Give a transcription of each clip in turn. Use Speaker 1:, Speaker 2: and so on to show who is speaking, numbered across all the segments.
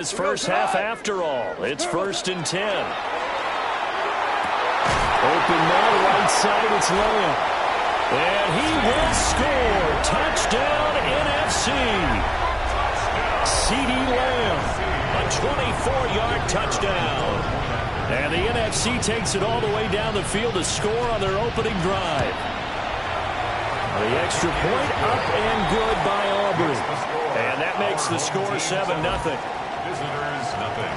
Speaker 1: His first half after all. It's 1st and 10. Open man, right side, it's Lamb. And he will score. Touchdown, NFC. C.D. Lamb, a 24-yard touchdown. And the NFC takes it all the way down the field to score on their opening drive. The extra point up and good by Aubrey. And that makes the score 7-0.
Speaker 2: Visitors, nothing.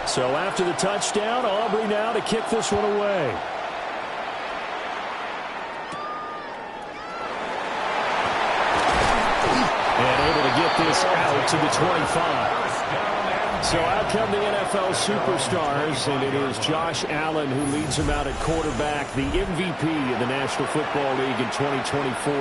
Speaker 1: So after the touchdown, Aubrey now to kick this one away. And able to get this out to the 25. So out come the NFL superstars, and it is Josh Allen who leads them out at quarterback, the MVP of the National Football League in 2024.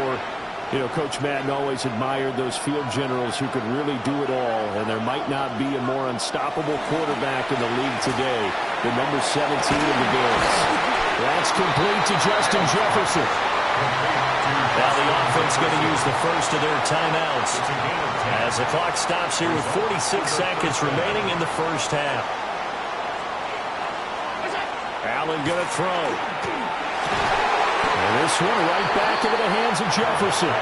Speaker 1: You know, Coach Madden always admired those field generals who could really do it all, and there might not be a more unstoppable quarterback in the league today than number 17 of the Bills. That's complete to Justin Jefferson. Now the offense going to use the first of their timeouts as the clock stops here with 46 seconds remaining in the first half. Allen going to throw. And this one right back into the hands of Jefferson.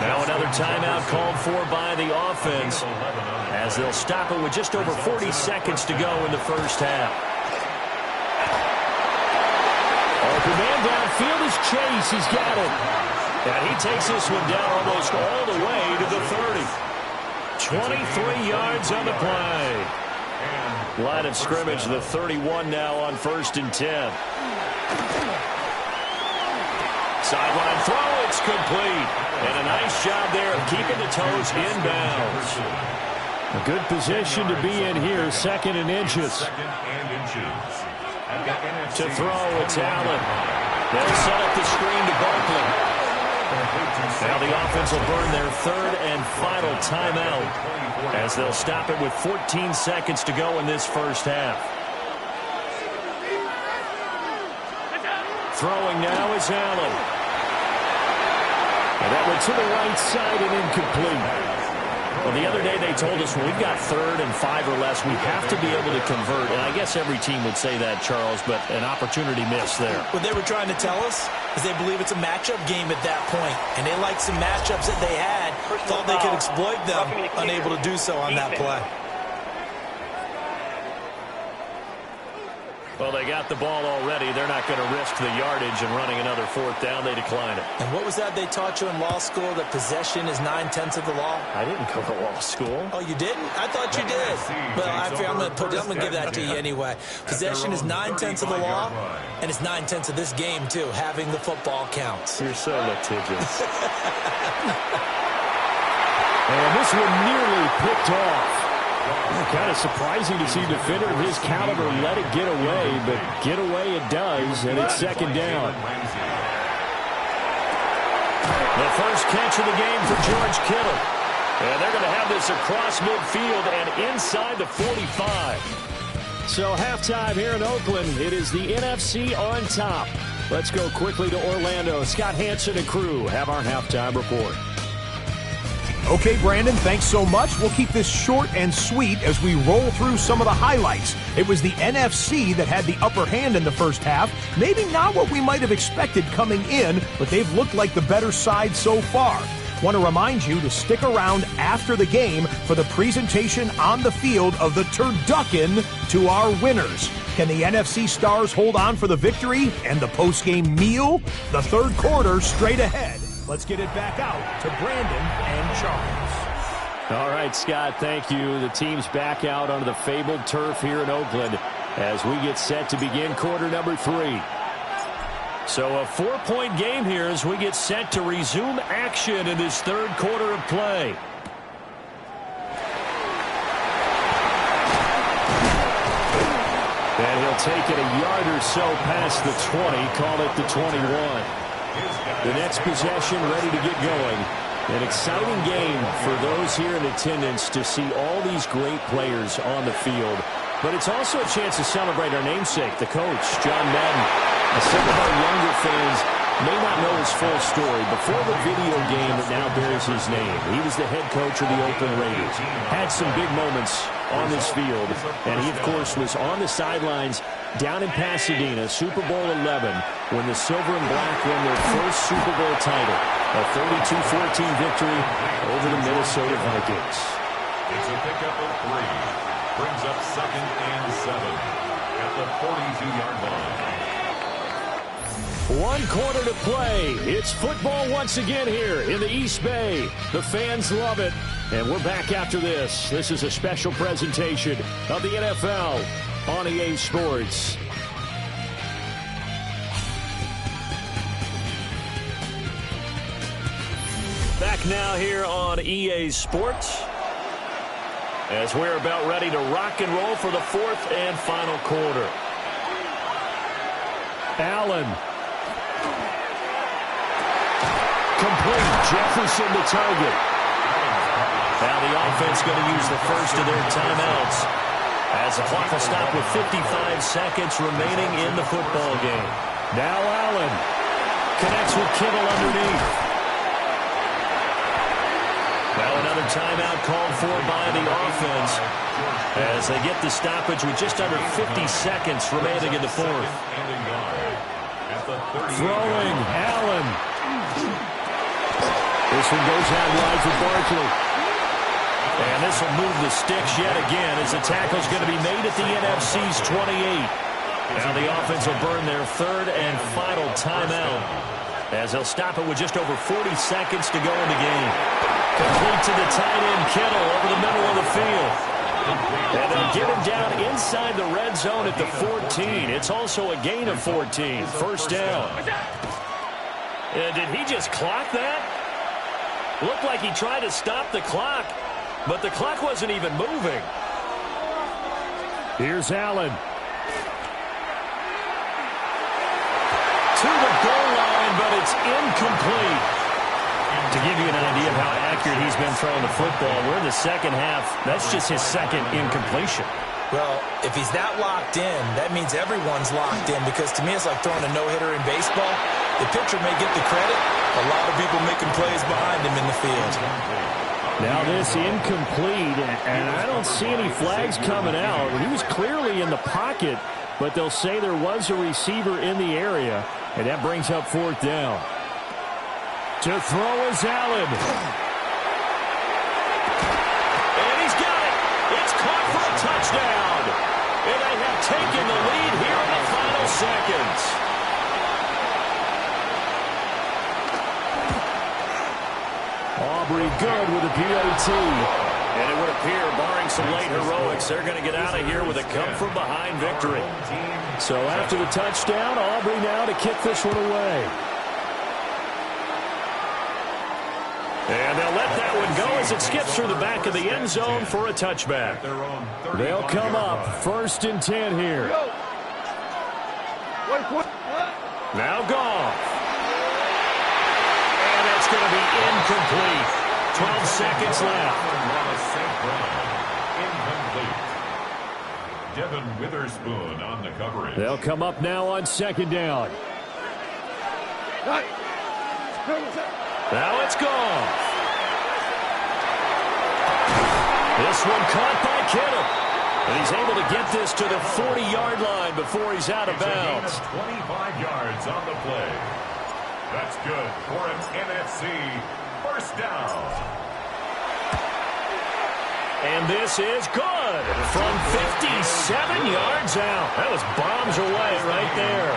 Speaker 1: Now another timeout called for by the offense as they'll stop it with just over 40 seconds to go in the first half. Open man downfield is Chase. He's got it. And he takes this one down almost all the way to the 30. 23 yards on the play. Line of scrimmage, the 31 now on 1st and 10. Sideline throw, it's complete. And a nice job there of keeping the toes inbounds. A good position to be in here, 2nd and inches. To throw, it's Allen. They'll set up the screen to Barkley. Now the offense will burn their 3rd and final timeout as they'll stop it with 14 seconds to go in this first half. Throwing now is Allen. And that went to the right side and incomplete. Well, the other day they told us when we've got 3rd and 5 or less, we have to be able to convert. And I guess every team would say that, Charles, but an opportunity missed there.
Speaker 3: What they were trying to tell us is they believe it's a matchup game at that point. And they liked some matchups that they had, thought they could exploit them, unable to do so on that play.
Speaker 1: Well, they got the ball already. They're not going to risk the yardage and running another 4th down. They decline it.
Speaker 3: And what was that they taught you in law school, that possession is 9/10 of the law?
Speaker 1: I didn't go to law school.
Speaker 3: Oh, you didn't? I thought you did. Well, I'm going to give that to you anyway. Possession is 9/10 of the law, and it's 9/10 of this game, too. Having the football counts.
Speaker 1: You're so litigious. And this one nearly picked off. Kind of surprising to see a defender of his caliber let it get away, but get away it does, and it's 2nd down. The first catch of the game for George Kittle. And they're going to have this across midfield and inside the 45. So halftime here in Oakland, it is the NFC on top. Let's go quickly to Orlando. Scott Hansen and crew have our halftime report.
Speaker 4: Okay, Brandon, thanks so much. We'll keep this short and sweet as we roll through some of the highlights. It was the NFC that had the upper hand in the first half. Maybe not what we might have expected coming in, but they've looked like the better side so far. Want to remind you to stick around after the game for the presentation on the field of the turducken to our winners. Can the NFC Stars hold on for the victory and the post-game meal? The 3rd quarter straight ahead. Let's get it back out to Brandon and Charles.
Speaker 1: All right, Scott, thank you. The team's back out onto the fabled turf here in Oakland as we get set to begin quarter number 3. So a 4-point game here as we get set to resume action in this 3rd quarter of play. And he'll take it a yard or so past the 20, call it the 21. The next possession ready to get going. An exciting game for those here in attendance to see all these great players on the field. But it's also a chance to celebrate our namesake, the coach, John Madden. Some of our younger fans may not know his full story. Before the video game that now bears his name, he was the head coach of the Oakland Raiders. Had some big moments on this field, and he, of course, was on the sidelines down in Pasadena, Super Bowl 11, when the Silver and Black won their first Super Bowl title, a 32-14 victory over the Minnesota Vikings.
Speaker 2: It's a pickup of 3. Brings up 2nd and 7 at the 42-yard line.
Speaker 1: 1 quarter to play. It's football once again here in the East Bay. The fans love it. And we're back after this. This is a special presentation of the NFL on EA Sports. Back now here on EA Sports, as we're about ready to rock and roll for the 4th and final quarter. Allen. Complete. Jefferson the target. Now the offense going to use the first of their timeouts, as the clock will stop with 55 seconds remaining in the football game. Now Allen connects with Kittle underneath. Now another timeout called for by the offense as they get the stoppage with just under 50 seconds remaining in the 4th. Throwing, Allen. This one goes out wide for Barkley. And this will move the sticks yet again as the tackle's going to be made at the NFC's 28. Now the offense will burn their 3rd and final timeout as they'll stop it with just over 40 seconds to go in the game. Complete to the tight end, Kittle, over the middle of the field. And they'll get him down inside the red zone at the 14. It's also a gain of 14. First down. Did he just clock that? Looked like he tried to stop the clock, but the clock wasn't even moving. Here's Allen. To the goal line, but it's incomplete. To give you an idea of how accurate he's been throwing the football, we're in the second half. That's just his 2nd incompletion.
Speaker 3: Well, if he's that locked in, that means everyone's locked in, because to me it's like throwing a no-hitter in baseball. The pitcher may get the credit. A lot of people making plays behind him in the field.
Speaker 1: Now this incomplete, and I don't see any flags coming out. He was clearly in the pocket, but they'll say there was a receiver in the area, and that brings up 4th down. To throw is Allen. And he's got it. It's caught for a touchdown. And they have taken the lead here in the final seconds. Aubrey good with a PAT. And it would appear, barring some late heroics, they're going to get out of here with a come-from-behind victory. So after the touchdown, Aubrey now to kick this one away. And they'll let that one go as it skips through the back of the end zone for a touchback. They'll come up 1st and 10 here. Now Goff. And that's going to be incomplete. 12 seconds left.
Speaker 2: Incomplete. Devin Witherspoon on the coverage.
Speaker 1: They'll come up now on 2nd down. Now it's gone. This one caught by Kittle. And he's able to get this to the 40-yard line before he's out of bounds.
Speaker 2: 25 yards on the play. That's good for an NFC first down.
Speaker 1: And this is good from 57 yards out. That was bombs away right there.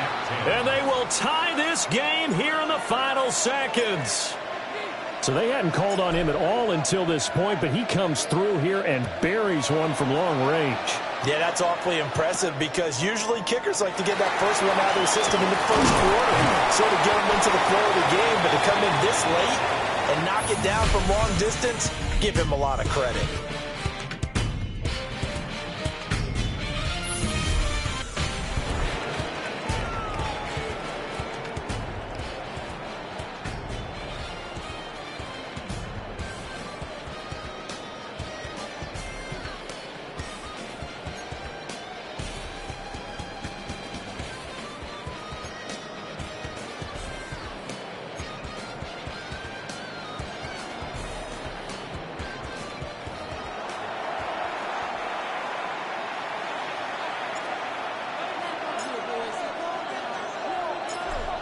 Speaker 1: And they will tie this game here in the final seconds. So they hadn't called on him at all until this point, but he comes through here and buries one from long range.
Speaker 3: Yeah, that's awfully impressive, because usually kickers like to get that first one out of their system in the first quarter, sort of get them into the flow of the game, but to come in this late and knock it down from long distance, give him a lot of credit.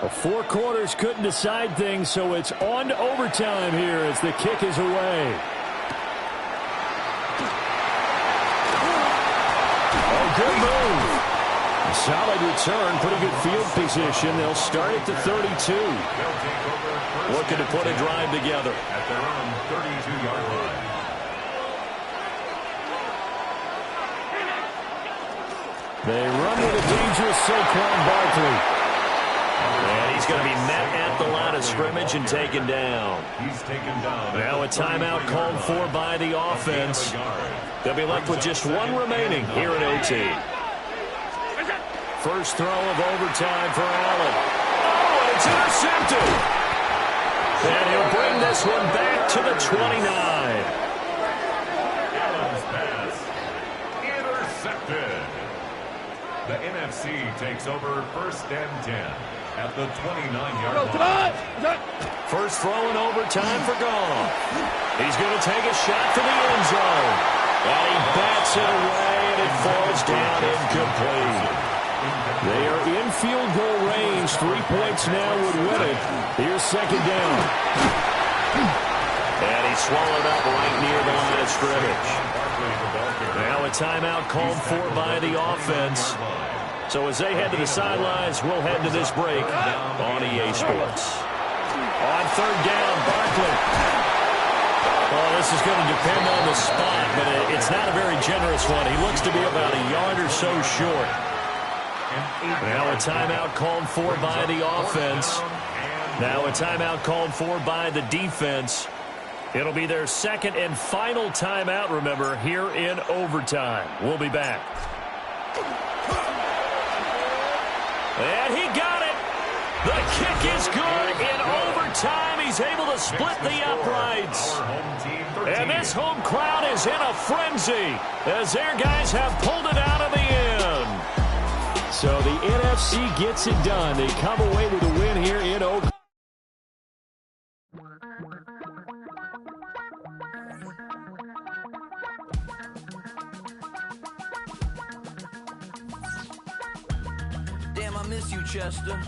Speaker 1: Well, 4 quarters couldn't decide things, so it's on to overtime here as the kick is away. Oh, good move. Solid return, pretty good field position. They'll start at the 32. Looking to put a drive together.
Speaker 2: At their own 32-yard line.
Speaker 1: They run with a dangerous Saquon Barkley. And he's going to be met at the line of scrimmage and taken down.
Speaker 2: He's taken down.
Speaker 1: Now a timeout called for by the offense. They'll be left with just 1 remaining here in OT. First throw of overtime for Allen. Oh, and it's intercepted. And he'll bring this one back to the 29.
Speaker 2: Allen's pass intercepted. The NFC takes over 1st and 10 at the 29-yard line.
Speaker 1: First throw in overtime for Goff. He's going to take a shot to the end zone. And he bats it away, and it falls down incomplete. They are in field goal range. 3 points now would win it. Here's 2nd down. And he's swallowed up right near the line of scrimmage. Now a timeout called for by the offense. So as they head to the sidelines, we'll head to this break on EA Sports. On 3rd down, Barkley. Well, this is going to depend on the spot, but it's not a very generous one. He looks to be about a yard or so short. Now a timeout called for by the offense. Now a timeout called for by the defense. It'll be their 2nd and final timeout, remember, here in overtime. We'll be back. And he got it. The kick is good in overtime. He's able to split the uprights. And this home crowd is in a frenzy as their guys have pulled it out of the end. So the NFC gets it done. They come away with a win here in Oakland.
Speaker 5: Damn, I miss you, Chester.